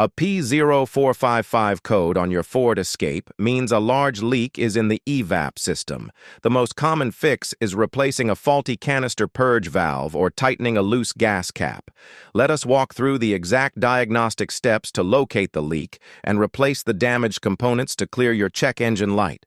A P0455 code on your Ford Escape means a large leak is in the EVAP system. The most common fix is replacing a faulty canister purge valve or tightening a loose gas cap. Let us walk through the exact diagnostic steps to locate the leak and replace the damaged components to clear your check engine light.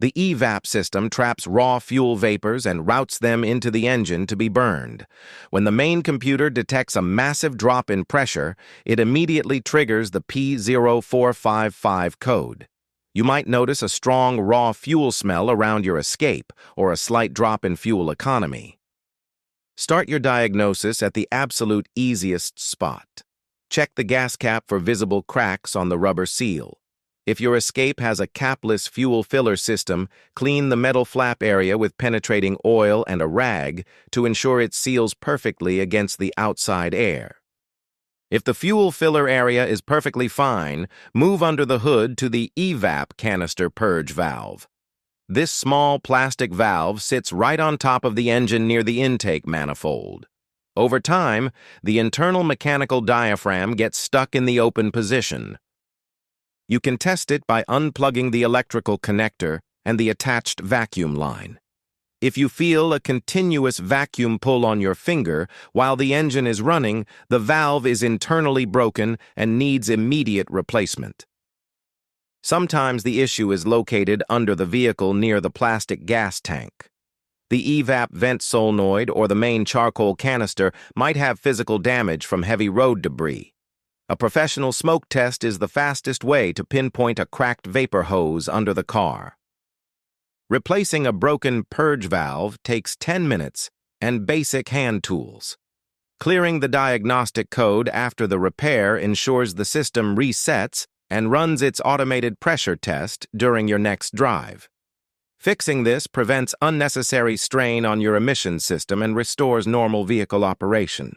The EVAP system traps raw fuel vapors and routes them into the engine to be burned. When the main computer detects a massive drop in pressure, it immediately triggers the P0455 code. You might notice a strong raw fuel smell around your Escape or a slight drop in fuel economy. Start your diagnosis at the absolute easiest spot. Check the gas cap for visible cracks on the rubber seal. If your Escape has a capless fuel filler system, clean the metal flap area with penetrating oil and a rag to ensure it seals perfectly against the outside air. If the fuel filler area is perfectly fine, move under the hood to the EVAP canister purge valve. This small plastic valve sits right on top of the engine near the intake manifold. Over time, the internal mechanical diaphragm gets stuck in the open position. You can test it by unplugging the electrical connector and the attached vacuum line. If you feel a continuous vacuum pull on your finger while the engine is running, the valve is internally broken and needs immediate replacement. Sometimes the issue is located under the vehicle near the plastic gas tank. The EVAP vent solenoid or the main charcoal canister might have physical damage from heavy road debris. A professional smoke test is the fastest way to pinpoint a cracked vapor hose under the car. Replacing a broken purge valve takes 10 minutes and basic hand tools. Clearing the diagnostic code after the repair ensures the system resets and runs its automated pressure test during your next drive. Fixing this prevents unnecessary strain on your emission system and restores normal vehicle operation.